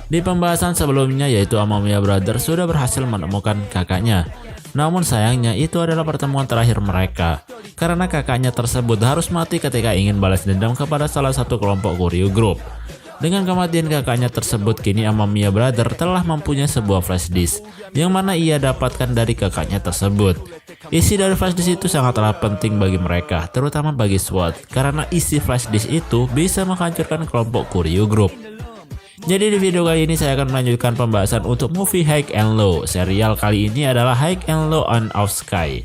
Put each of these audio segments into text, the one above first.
Di pembahasan sebelumnya yaitu Amamiya Brothers sudah berhasil menemukan kakaknya. Namun sayangnya itu adalah pertemuan terakhir mereka, karena kakaknya tersebut harus mati ketika ingin balas dendam kepada salah satu kelompok Kuryu Group. Dengan kematian kakaknya tersebut, kini Amamiya Brothers telah mempunyai sebuah flash disk yang mana ia dapatkan dari kakaknya tersebut. Isi dari flash disk itu sangatlah penting bagi mereka, terutama bagi SWAT, karena isi flash disk itu bisa menghancurkan kelompok Kuryu Group. Jadi di video kali ini saya akan melanjutkan pembahasan untuk movie High and Low. Serial kali ini adalah High and Low on of Sky.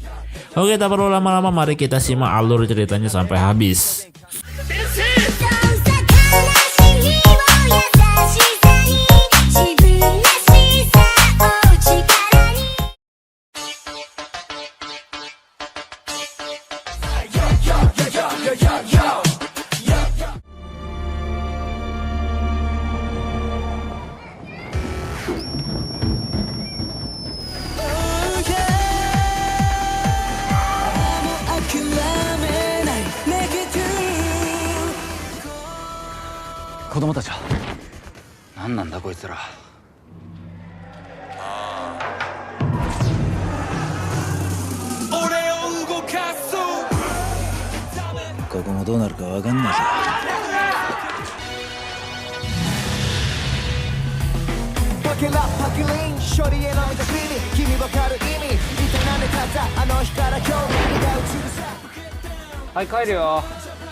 Oke, tak perlu lama-lama, mari kita simak alur ceritanya sampai habis. Hai, 帰るよ。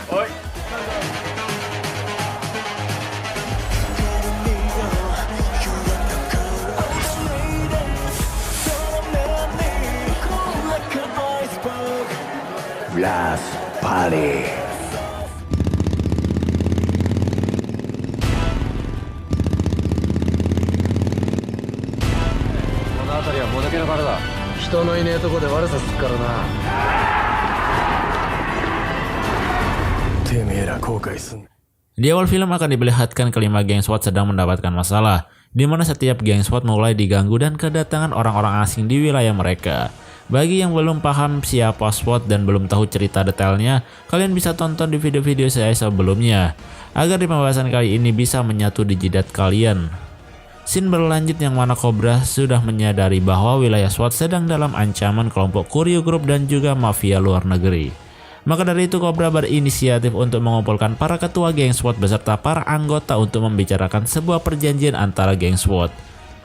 はい。Blast Party. この辺りはもぬけの殻だ。人のいねえとこで悪さすっからな。てめえら後悔すん。 Di awal film akan diperlihatkan kelima geng SWAT sedang mendapatkan masalah, di mana setiap geng SWAT mulai diganggu dan kedatangan orang-orang asing di wilayah mereka. Bagi yang belum paham siapa SWAT dan belum tahu cerita detailnya, kalian bisa tonton di video-video saya sebelumnya, agar di pembahasan kali ini bisa menyatu di jidat kalian. Scene berlanjut yang mana Cobra sudah menyadari bahwa wilayah SWAT sedang dalam ancaman kelompok Kuryu Group dan juga mafia luar negeri. Maka dari itu Cobra berinisiatif untuk mengumpulkan para ketua geng SWAT beserta para anggota untuk membicarakan sebuah perjanjian antara geng SWAT.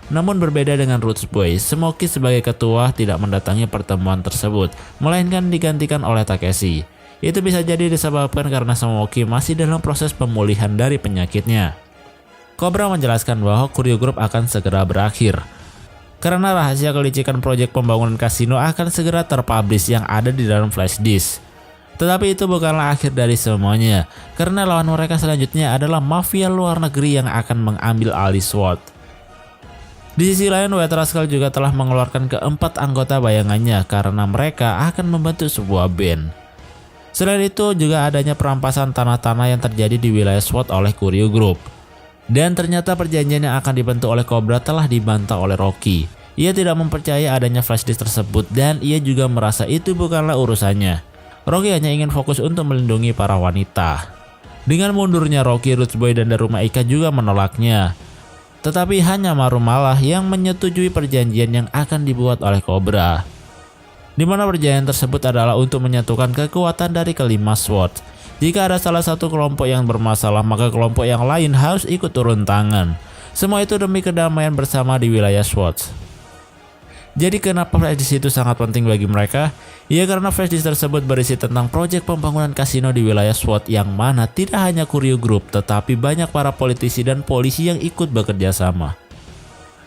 Namun berbeda dengan Roots Boy, Smokey sebagai ketua tidak mendatangi pertemuan tersebut, melainkan digantikan oleh Takeshi. Itu bisa jadi disebabkan karena Smokey masih dalam proses pemulihan dari penyakitnya. Cobra menjelaskan bahwa Kuryu Group akan segera berakhir, karena rahasia kelicikan proyek pembangunan kasino akan segera terpublish yang ada di dalam flash disk. Tetapi itu bukanlah akhir dari semuanya, karena lawan mereka selanjutnya adalah mafia luar negeri yang akan mengambil alih SWAT. Di sisi lain, White Rascal juga telah mengeluarkan keempat anggota bayangannya karena mereka akan membentuk sebuah band. Selain itu juga adanya perampasan tanah-tanah yang terjadi di wilayah SWAT oleh Kuryu Group. Dan ternyata perjanjian yang akan dibentuk oleh Cobra telah dibantah oleh Rocky. Ia tidak mempercayai adanya flash disk tersebut dan ia juga merasa itu bukanlah urusannya. Rocky hanya ingin fokus untuk melindungi para wanita. Dengan mundurnya Rocky, Roots Boy dan Daruma Ika juga menolaknya. Tetapi hanya Marumalah yang menyetujui perjanjian yang akan dibuat oleh Cobra. Di mana perjanjian tersebut adalah untuk menyatukan kekuatan dari kelima SWAT. Jika ada salah satu kelompok yang bermasalah, maka kelompok yang lain harus ikut turun tangan. Semua itu demi kedamaian bersama di wilayah SWAT. Jadi kenapa flash disk itu sangat penting bagi mereka? Ya karena flash disk tersebut berisi tentang proyek pembangunan kasino di wilayah SWAT yang mana tidak hanya Kuryu Group tetapi banyak para politisi dan polisi yang ikut bekerja sama.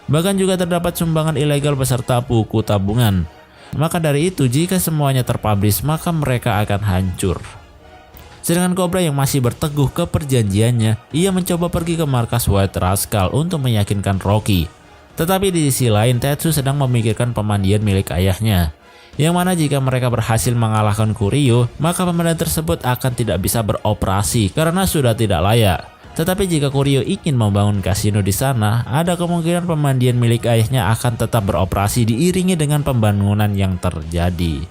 Bahkan juga terdapat sumbangan ilegal beserta buku tabungan. Maka dari itu jika semuanya terpublish maka mereka akan hancur. Sedangkan Cobra yang masih berteguh ke perjanjiannya, ia mencoba pergi ke markas White Rascal untuk meyakinkan Rocky. Tetapi di sisi lain, Tetsu sedang memikirkan pemandian milik ayahnya, yang mana jika mereka berhasil mengalahkan Kuryu, maka pemandian tersebut akan tidak bisa beroperasi karena sudah tidak layak. Tetapi jika Kuryu ingin membangun kasino di sana, ada kemungkinan pemandian milik ayahnya akan tetap beroperasi diiringi dengan pembangunan yang terjadi.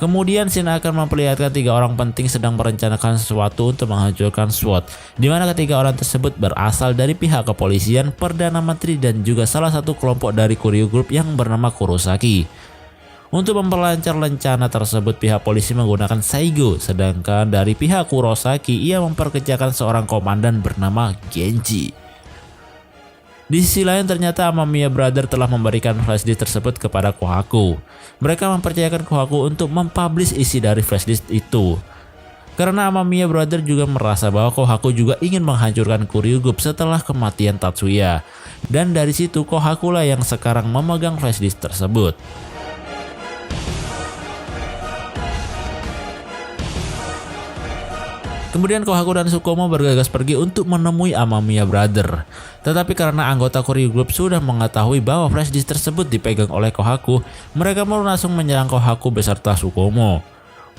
Kemudian Shin akan memperlihatkan 3 orang penting sedang merencanakan sesuatu untuk menghancurkan SWAT, di mana ketiga orang tersebut berasal dari pihak kepolisian, Perdana Menteri, dan juga salah satu kelompok dari Kuryu Group yang bernama Kurosaki. Untuk memperlancar rencana tersebut, pihak polisi menggunakan Saigo, sedangkan dari pihak Kurosaki ia memperkerjakan seorang komandan bernama Genji. Di sisi lain ternyata Amamiya Brother telah memberikan flashdisk tersebut kepada Kohaku. Mereka mempercayakan Kohaku untuk mempublish isi dari flashdisk itu. Karena Amamiya Brother juga merasa bahwa Kohaku juga ingin menghancurkan Kuryu Group setelah kematian Tatsuya. Dan dari situ Kohaku lah yang sekarang memegang flashdisk tersebut. Kemudian Kohaku dan Tsukumo bergegas pergi untuk menemui Amamiya Brother. Tetapi karena anggota Kuryu Group sudah mengetahui bahwa flashdisk tersebut dipegang oleh Kohaku, mereka langsung menyerang Kohaku beserta Tsukumo.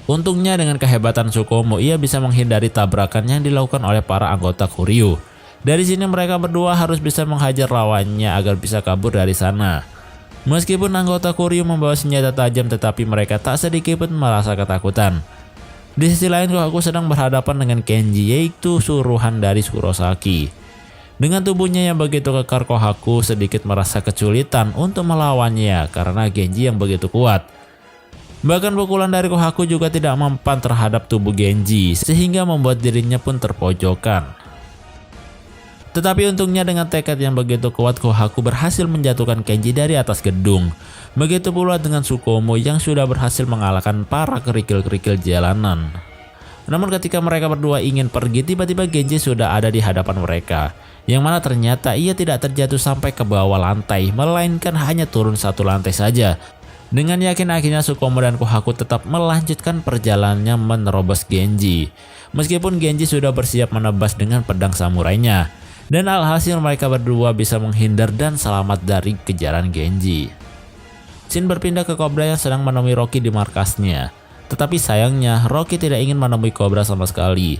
Untungnya dengan kehebatan Tsukumo, ia bisa menghindari tabrakan yang dilakukan oleh para anggota Kuryu. Dari sini mereka berdua harus bisa menghajar lawannya agar bisa kabur dari sana. Meskipun anggota Kuryu membawa senjata tajam, tetapi mereka tak sedikit pun merasa ketakutan. Di sisi lain Kohaku sedang berhadapan dengan Kenji, yaitu suruhan dari Kurosaki. Dengan tubuhnya yang begitu kekar, Kohaku sedikit merasa kesulitan untuk melawannya karena Genji yang begitu kuat. Bahkan pukulan dari Kohaku juga tidak mempan terhadap tubuh Genji, sehingga membuat dirinya pun terpojokan. Tetapi untungnya dengan tekad yang begitu kuat, Kohaku berhasil menjatuhkan Kenji dari atas gedung. Begitu pula dengan Tsukumo yang sudah berhasil mengalahkan para kerikil-kerikil jalanan. Namun ketika mereka berdua ingin pergi, tiba-tiba Genji sudah ada di hadapan mereka. Yang mana ternyata ia tidak terjatuh sampai ke bawah lantai, melainkan hanya turun 1 lantai saja. Dengan yakin akhirnya Tsukumo dan Kohaku tetap melanjutkan perjalanannya menerobos Genji. Meskipun Genji sudah bersiap menebas dengan pedang samurainya. Dan alhasil mereka berdua bisa menghindar dan selamat dari kejaran Genji. Shin berpindah ke Cobra yang sedang menemui Rocky di markasnya. Tetapi sayangnya Rocky tidak ingin menemui Cobra sama sekali.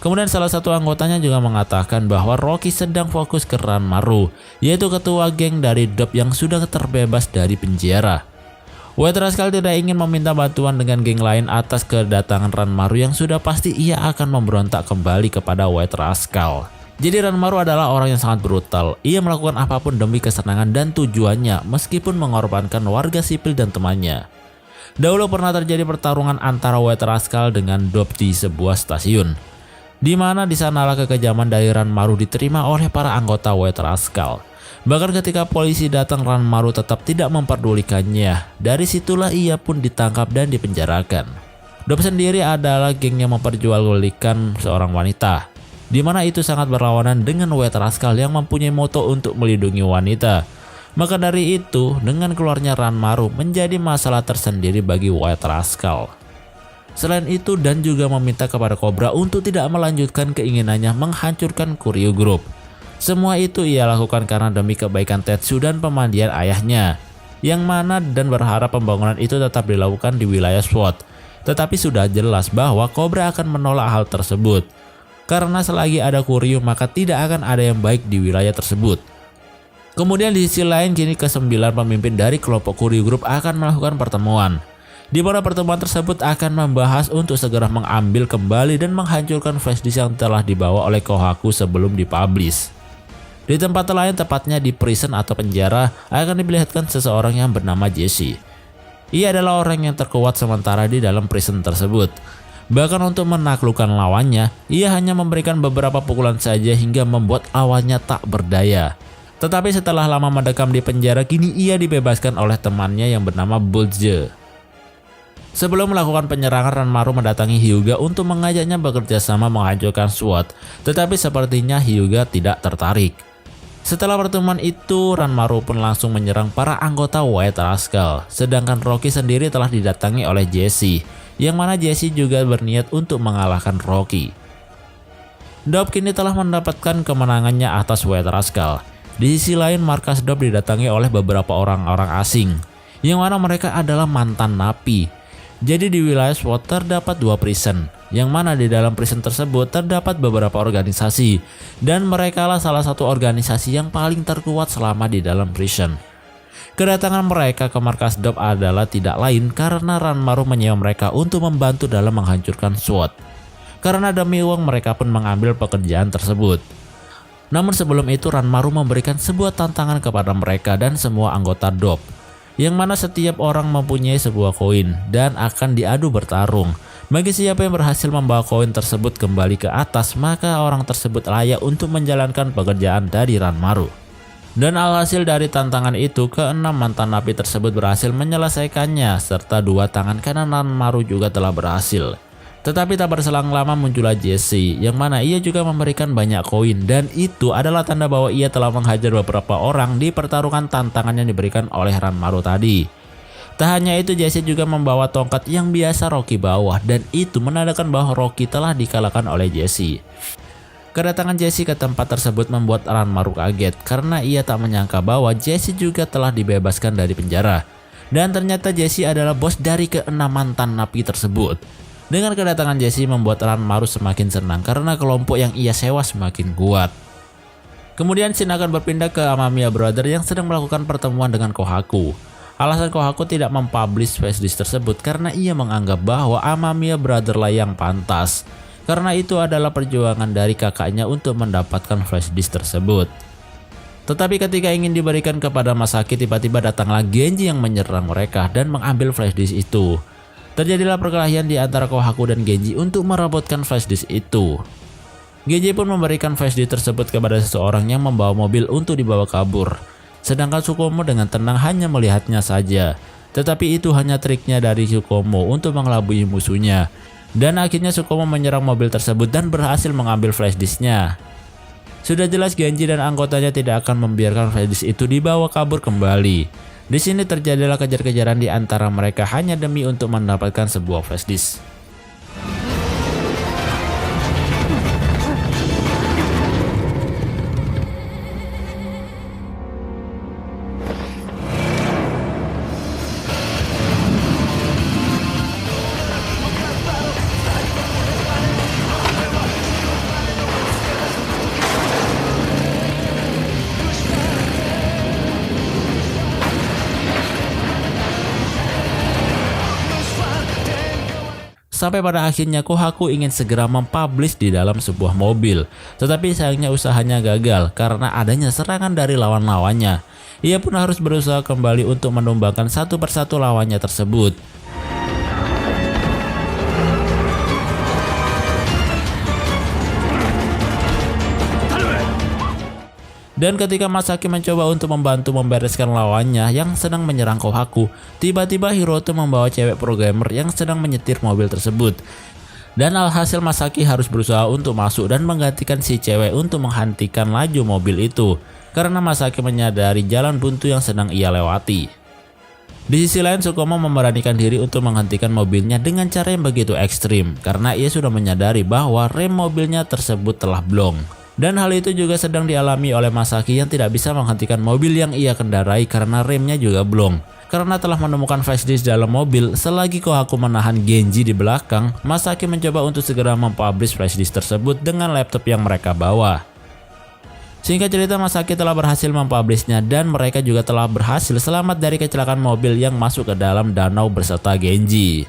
Kemudian salah satu anggotanya juga mengatakan bahwa Rocky sedang fokus ke Ranmaru, yaitu ketua geng dari Dope yang sudah terbebas dari penjara. White Rascal tidak ingin meminta bantuan dengan geng lain atas kedatangan Ranmaru yang sudah pasti ia akan memberontak kembali kepada White Rascal. Jadi Ranmaru adalah orang yang sangat brutal. Ia melakukan apapun demi kesenangan dan tujuannya meskipun mengorbankan warga sipil dan temannya. Dahulu pernah terjadi pertarungan antara White Rascal dengan Dope di sebuah stasiun. Di mana di sanalah kekejaman dari Ranmaru diterima oleh para anggota White Rascal. Bahkan ketika polisi datang, Ranmaru tetap tidak memperdulikannya. Dari situlah ia pun ditangkap dan dipenjarakan. Dope sendiri adalah geng yang memperjualbelikan seorang wanita, di mana itu sangat berlawanan dengan White Rascal yang mempunyai moto untuk melindungi wanita. Maka dari itu, dengan keluarnya Ranmaru menjadi masalah tersendiri bagi White Rascal. Selain itu, dan juga meminta kepada Cobra untuk tidak melanjutkan keinginannya menghancurkan Kuryu Group. Semua itu ia lakukan karena demi kebaikan Tetsu dan pemandian ayahnya, yang mana dan berharap pembangunan itu tetap dilakukan di wilayah SWAT. Tetapi sudah jelas bahwa Cobra akan menolak hal tersebut. Karena selagi ada Kuryu maka tidak akan ada yang baik di wilayah tersebut. Kemudian di sisi lain kini ke-9 pemimpin dari kelompok Kuryu Group akan melakukan pertemuan. Di mana pertemuan tersebut akan membahas untuk segera mengambil kembali dan menghancurkan flashdisk yang telah dibawa oleh Kohaku sebelum dipublish. Di tempat lain, tepatnya di prison atau penjara, akan diperlihatkan seseorang yang bernama Jesse. Ia adalah orang yang terkuat sementara di dalam prison tersebut. Bahkan untuk menaklukkan lawannya, ia hanya memberikan beberapa pukulan saja hingga membuat lawannya tak berdaya. Tetapi setelah lama mendekam di penjara, kini ia dibebaskan oleh temannya yang bernama Bulge. Sebelum melakukan penyerangan, Ranmaru mendatangi Hyuga untuk mengajaknya bekerja sama menghancurkan SWAT, tetapi sepertinya Hyuga tidak tertarik. Setelah pertemuan itu, Ranmaru pun langsung menyerang para anggota White Rascal, sedangkan Rocky sendiri telah didatangi oleh Jesse, yang mana Jesse juga berniat untuk mengalahkan Rocky. Dope kini telah mendapatkan kemenangannya atas White Rascal. Di sisi lain, markas Dope didatangi oleh beberapa orang-orang asing, yang mana mereka adalah mantan napi. Jadi di wilayah SWAT terdapat 2 prison, yang mana di dalam prison tersebut terdapat beberapa organisasi, dan mereka lah salah satu organisasi yang paling terkuat selama di dalam prison. Kedatangan mereka ke markas DOP adalah tidak lain karena Ranmaru menyewa mereka untuk membantu dalam menghancurkan SWAT. Karena demi uang mereka pun mengambil pekerjaan tersebut. Namun sebelum itu Ranmaru memberikan sebuah tantangan kepada mereka dan semua anggota DOP, yang mana setiap orang mempunyai sebuah koin dan akan diadu bertarung. Bagi siapa yang berhasil membawa koin tersebut kembali ke atas, maka orang tersebut layak untuk menjalankan pekerjaan dari Ranmaru. Dan alhasil dari tantangan itu, keenam mantan napi tersebut berhasil menyelesaikannya, serta 2 tangan kanan Ranmaru juga telah berhasil. Tetapi tak berselang lama muncullah Jesse, yang mana ia juga memberikan banyak koin, dan itu adalah tanda bahwa ia telah menghajar beberapa orang di pertarungan tantangan yang diberikan oleh Ranmaru tadi. Tak hanya itu, Jesse juga membawa tongkat yang biasa Rocky bawa, dan itu menandakan bahwa Rocky telah dikalahkan oleh Jesse. Kedatangan Jesse ke tempat tersebut membuat Ranmaru kaget karena ia tak menyangka bahwa Jesse juga telah dibebaskan dari penjara. Dan ternyata Jesse adalah bos dari ke-6 mantan napi tersebut. Dengan kedatangan Jesse membuat Ranmaru semakin senang karena kelompok yang ia sewa semakin kuat. Kemudian Shin akan berpindah ke Amamiya Brother yang sedang melakukan pertemuan dengan Kohaku. Alasan Kohaku tidak mempublish flashdisk tersebut karena ia menganggap bahwa Amamiya Brother lah yang pantas. Karena itu adalah perjuangan dari kakaknya untuk mendapatkan flashdisk tersebut. Tetapi ketika ingin diberikan kepada Masaki, tiba-tiba datanglah Genji yang menyerang mereka dan mengambil flashdisk itu. Terjadilah perkelahian di antara Kohaku dan Genji untuk merebutkan flashdisk itu. Genji pun memberikan flashdisk tersebut kepada seseorang yang membawa mobil untuk dibawa kabur. Sedangkan Tsukumo dengan tenang hanya melihatnya saja. Tetapi itu hanya triknya dari Tsukumo untuk mengelabui musuhnya. Dan akhirnya Tsukumo menyerang mobil tersebut dan berhasil mengambil flashdisknya. Sudah jelas Genji dan anggotanya tidak akan membiarkan flashdisk itu dibawa kabur kembali. Di sini terjadilah kejar-kejaran di antara mereka hanya demi untuk mendapatkan sebuah flashdisk. Sampai pada akhirnya Kohaku ingin segera mempublish di dalam sebuah mobil. Tetapi sayangnya usahanya gagal karena adanya serangan dari lawan-lawannya. Ia pun harus berusaha kembali untuk menumbangkan satu persatu lawannya tersebut. Dan ketika Masaki mencoba untuk membantu membereskan lawannya yang sedang menyerang Kohaku, tiba-tiba Hiroto membawa cewek programmer yang sedang menyetir mobil tersebut. Dan alhasil Masaki harus berusaha untuk masuk dan menggantikan si cewek untuk menghentikan laju mobil itu, karena Masaki menyadari jalan buntu yang sedang ia lewati. Di sisi lain, Tsukumo memberanikan diri untuk menghentikan mobilnya dengan cara yang begitu ekstrim, karena ia sudah menyadari bahwa rem mobilnya tersebut telah blong. Dan hal itu juga sedang dialami oleh Masaki yang tidak bisa menghentikan mobil yang ia kendarai karena remnya juga blong. Karena telah menemukan flashdisk dalam mobil, selagi Kohaku menahan Genji di belakang, Masaki mencoba untuk segera mempublish flashdisk tersebut dengan laptop yang mereka bawa. Singkat cerita, Masaki telah berhasil mempublishnya dan mereka juga telah berhasil selamat dari kecelakaan mobil yang masuk ke dalam danau beserta Genji.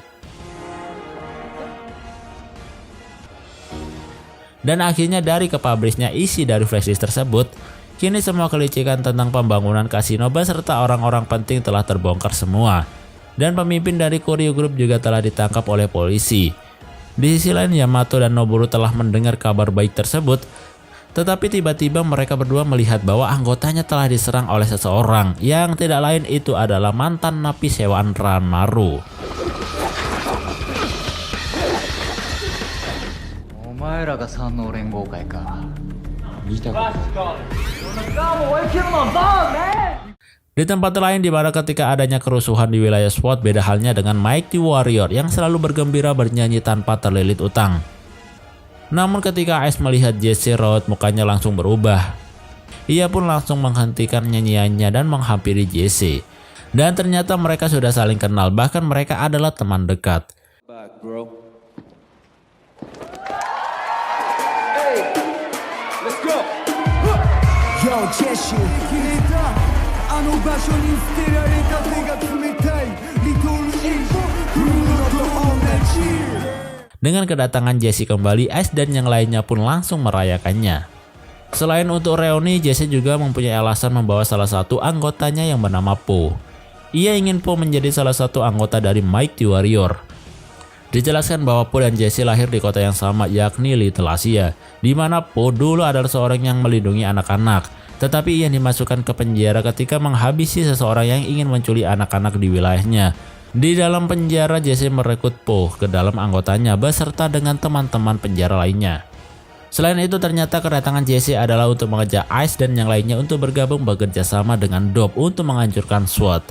Dan akhirnya dari kepublishnya isi dari flashdisk tersebut, kini semua kelicikan tentang pembangunan kasino beserta orang-orang penting telah terbongkar semua. Dan pemimpin dari Koryu Group juga telah ditangkap oleh polisi. Di sisi lain, Yamato dan Noboru telah mendengar kabar baik tersebut. Tetapi tiba-tiba mereka berdua melihat bahwa anggotanya telah diserang oleh seseorang yang tidak lain itu adalah mantan napi sewaan Ranmaru. お前らが三能連合会か。見たこと Di tempat lain, di mana ketika adanya kerusuhan di wilayah SWAT, beda halnya dengan Mighty Warrior yang selalu bergembira bernyanyi tanpa terlilit utang. Namun ketika Ace melihat Jesse, raut mukanya langsung berubah. Ia pun langsung menghentikan nyanyiannya dan menghampiri Jesse. Dan ternyata mereka sudah saling kenal, bahkan mereka adalah teman dekat. Back, bro. Yo, Jesse, の場所に捨てられた手が冷たいリトルイーブルーノと同じ Dengan kedatangan Jesse kembali, Ice dan yang lainnya pun langsung merayakannya. Selain untuk reuni, Jesse juga mempunyai alasan membawa salah satu anggotanya yang bernama Po. Ia ingin Po menjadi salah satu anggota dari Mighty Warrior. Dijelaskan bahwa Po dan Jesse lahir di kota yang sama, yakni Little Asia, di mana Po dulu adalah seorang yang melindungi anak-anak, tetapi ia dimasukkan ke penjara ketika menghabisi seseorang yang ingin menculik anak-anak di wilayahnya. Di dalam penjara, Jesse merekrut Po ke dalam anggotanya beserta dengan teman-teman penjara lainnya. Selain itu, ternyata kedatangan Jesse adalah untuk mengajak Ice dan yang lainnya untuk bergabung bekerja sama dengan Dob untuk menghancurkan SWAT.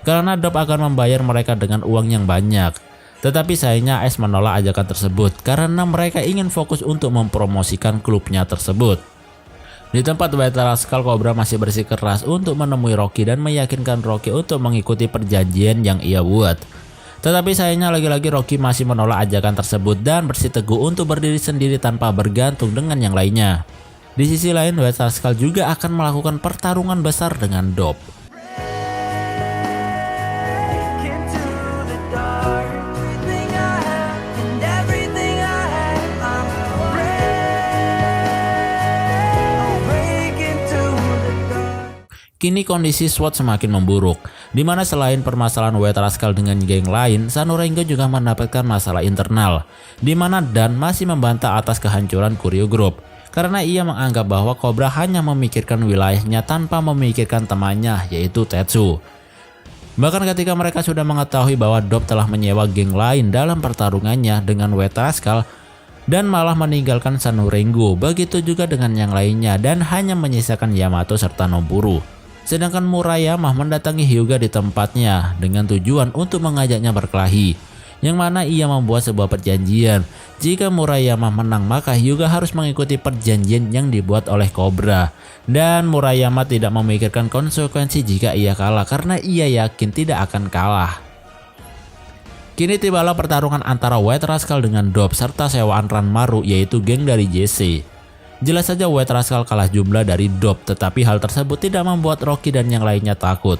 Karena Dob akan membayar mereka dengan uang yang banyak. Tetapi sayangnya Ice menolak ajakan tersebut karena mereka ingin fokus untuk mempromosikan klubnya tersebut. Di tempat White Rascal, Cobra masih bersikeras untuk menemui Rocky dan meyakinkan Rocky untuk mengikuti perjanjian yang ia buat. Tetapi sayangnya lagi-lagi Rocky masih menolak ajakan tersebut dan bersiteguh untuk berdiri sendiri tanpa bergantung dengan yang lainnya. Di sisi lain, White Rascal juga akan melakukan pertarungan besar dengan Dob. Kini kondisi SWAT semakin memburuk, di mana selain permasalahan White Rascal dengan geng lain, Sanorengo juga mendapatkan masalah internal, di mana Dan masih membantah atas kehancuran Kuryu Group, karena ia menganggap bahwa Cobra hanya memikirkan wilayahnya tanpa memikirkan temannya, yaitu Tetsu. Bahkan ketika mereka sudah mengetahui bahwa Dob telah menyewa geng lain dalam pertarungannya dengan White Rascal, dan malah meninggalkan Sanorengo, begitu juga dengan yang lainnya dan hanya menyisakan Yamato serta Noburu. Sedangkan Murayama mendatangi Hyuga di tempatnya dengan tujuan untuk mengajaknya berkelahi, yang mana ia membuat sebuah perjanjian. Jika Murayama menang, maka Hyuga harus mengikuti perjanjian yang dibuat oleh Cobra. Dan Murayama tidak memikirkan konsekuensi jika ia kalah karena ia yakin tidak akan kalah. Kini tibalah pertarungan antara White Rascal dengan Dob serta sewaan Ranmaru, yaitu geng dari Jesse. Jelas saja White Rascal kalah jumlah dari Dob, tetapi hal tersebut tidak membuat Rocky dan yang lainnya takut.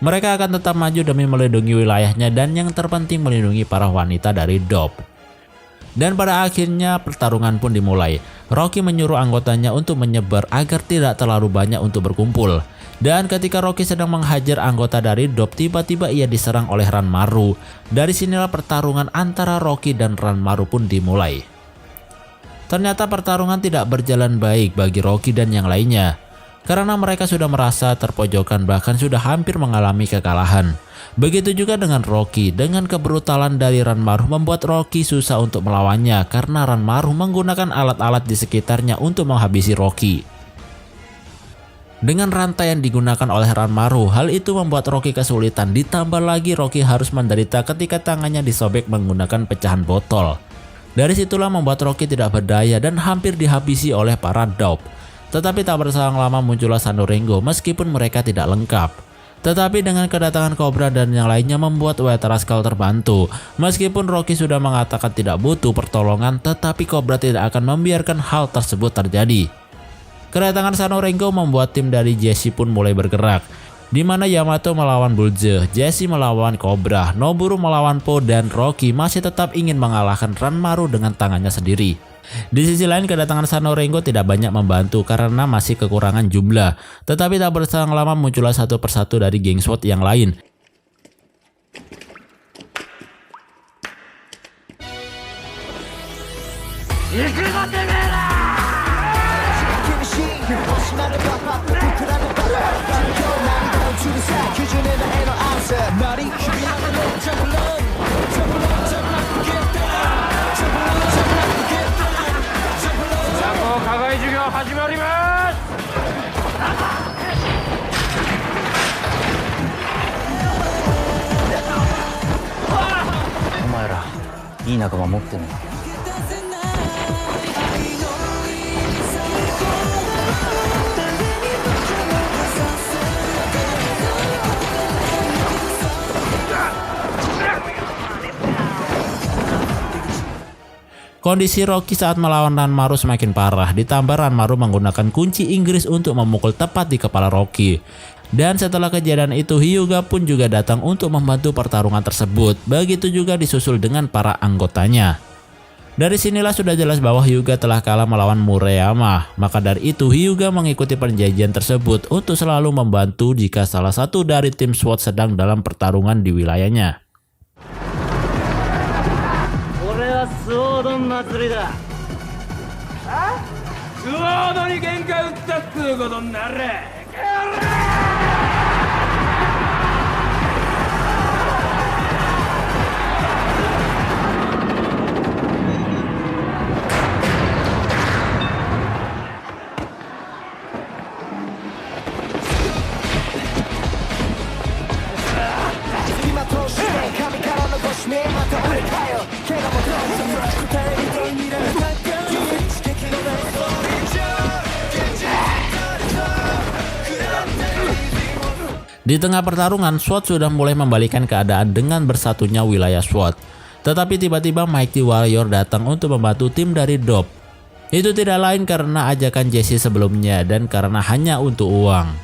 Mereka akan tetap maju demi melindungi wilayahnya dan yang terpenting melindungi para wanita dari Dob. Dan pada akhirnya pertarungan pun dimulai. Rocky menyuruh anggotanya untuk menyebar agar tidak terlalu banyak untuk berkumpul. Dan ketika Rocky sedang menghajar anggota dari Dob, tiba-tiba ia diserang oleh Ranmaru. Dari sinilah pertarungan antara Rocky dan Ranmaru pun dimulai. Ternyata pertarungan tidak berjalan baik bagi Rocky dan yang lainnya, karena mereka sudah merasa terpojokan bahkan sudah hampir mengalami kekalahan. Begitu juga dengan Rocky, dengan kebrutalan dari Ranmaru membuat Rocky susah untuk melawannya karena Ranmaru menggunakan alat-alat di sekitarnya untuk menghabisi Rocky. Dengan rantai yang digunakan oleh Ranmaru, hal itu membuat Rocky kesulitan, ditambah lagi Rocky harus menderita ketika tangannya disobek menggunakan pecahan botol. Dari situlah membuat Rocky tidak berdaya dan hampir dihabisi oleh para Dob. Tetapi tak berselang lama muncullah Sanorengo meskipun mereka tidak lengkap. Tetapi dengan kedatangan Cobra dan yang lainnya membuat White Rascal terbantu. Meskipun Rocky sudah mengatakan tidak butuh pertolongan, tetapi Cobra tidak akan membiarkan hal tersebut terjadi. Kedatangan Sanorengo membuat tim dari Jesse pun mulai bergerak, di mana Yamato melawan Bullseye, Jesse melawan Cobra, Noburu melawan Po, dan Rocky masih tetap ingin mengalahkan Ranmaru dengan tangannya sendiri. Di sisi lain, kedatangan Sanorengo tidak banyak membantu karena masih kekurangan jumlah. Tetapi tak berselang lama muncullah satu persatu dari geng SWAT yang lain. Kondisi Rocky saat melawan Ranmaru semakin parah, ditambah Ranmaru menggunakan kunci Inggris untuk memukul tepat di kepala Rocky. Dan setelah kejadian itu, Hyuga pun juga datang untuk membantu pertarungan tersebut. Begitu juga disusul dengan para anggotanya. Dari sinilah sudah jelas bahwa Hyuga telah kalah melawan Murayama. Maka dari itu Hyuga mengikuti perjanjian tersebut untuk selalu membantu jika salah satu dari tim SWAT sedang dalam pertarungan di wilayahnya. Di tengah pertarungan, SWAT sudah mulai membalikan keadaan dengan bersatunya wilayah SWAT. Tetapi tiba-tiba Mighty Warrior datang untuk membantu tim dari DOP. Itu tidak lain karena ajakan Jesse sebelumnya dan karena hanya untuk uang.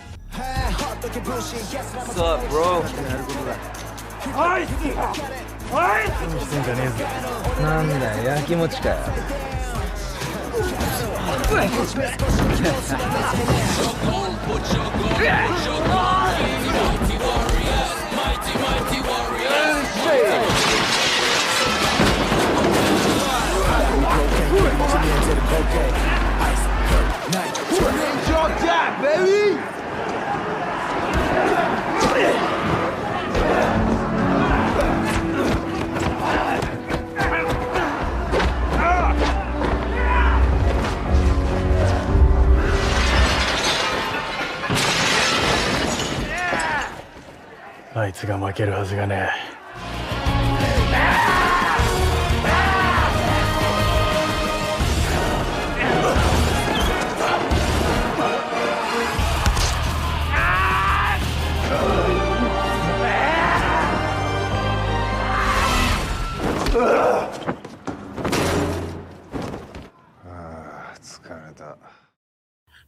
What's up, bro? なんだよ、やきもちかよ。あいつが負けるはずがねえ。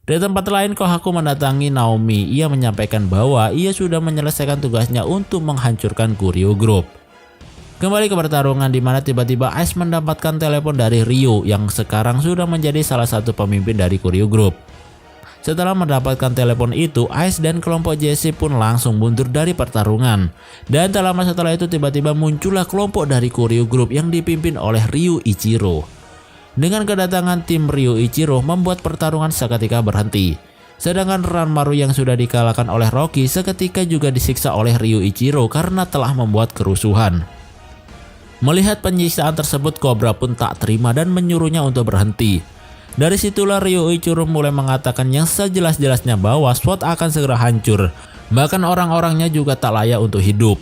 Di tempat lain, Kohaku mendatangi Naomi. Ia menyampaikan bahwa ia sudah menyelesaikan tugasnya untuk menghancurkan Kuryu Group. Kembali ke pertarungan di mana tiba-tiba Ice mendapatkan telepon dari Ryo yang sekarang sudah menjadi salah satu pemimpin dari Kuryu Group. Setelah mendapatkan telepon itu, Ice dan kelompok Jesse pun langsung mundur dari pertarungan. Dan tak lama setelah itu tiba-tiba muncullah kelompok dari Kuryu Group yang dipimpin oleh Ryu Ichiro. Dengan kedatangan tim Ryu Ichiro membuat pertarungan seketika berhenti. Sedangkan Ranmaru yang sudah dikalahkan oleh Rocky seketika juga disiksa oleh Ryu Ichiro karena telah membuat kerusuhan. Melihat penyiksaan tersebut, Cobra pun tak terima dan menyuruhnya untuk berhenti. Dari situlah Ryu Ichiro mulai mengatakan yang sejelas-jelasnya bahwa SWAT akan segera hancur. Bahkan orang-orangnya juga tak layak untuk hidup.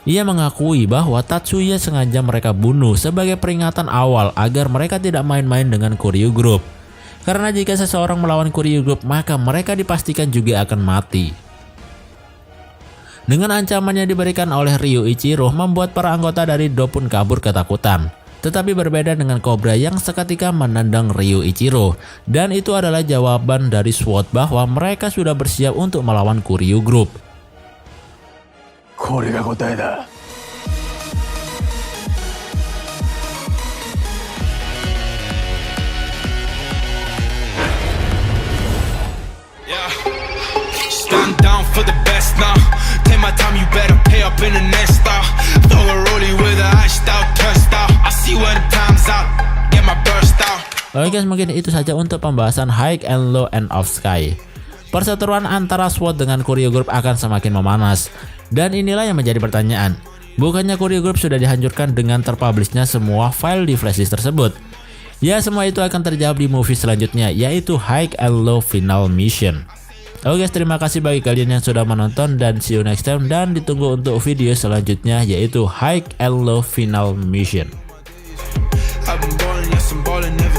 Ia mengakui bahwa Tatsuya sengaja mereka bunuh sebagai peringatan awal agar mereka tidak main-main dengan Kuryu Group. Karena jika seseorang melawan Kuryu Group, maka mereka dipastikan juga akan mati. Dengan ancaman yang diberikan oleh Ryu Ichiro membuat para anggota dari DOP pun kabur ketakutan. Tetapi berbeda dengan Cobra yang seketika menendang Ryu Ichiro. Dan itu adalah jawaban dari SWAT bahwa mereka sudah bersiap untuk melawan Kuryu Group. これが答えだ。 Stand down for the best now. Take my time, you better pay up in the next style. Throw a rollie with a iced out, turned out. I see when the time's out. Get my burst out. Oke guys, mungkin itu saja untuk pembahasan High and Low End of Sky. Perseteruan antara SWAT dengan Kuryu Group akan semakin memanas. Dan inilah yang menjadi pertanyaan. Bukannya Kuryu Group sudah dihancurkan dengan terpublishnya semua file di flashdisk tersebut? Ya, semua itu akan terjawab di movie selanjutnya, yaitu High and Low Final Mission. Oke guys, terima kasih bagi kalian yang sudah menonton dan see you next time. Dan ditunggu untuk video selanjutnya, yaitu High and Low Final Mission. I've been ballin', yes, I'm ballin' every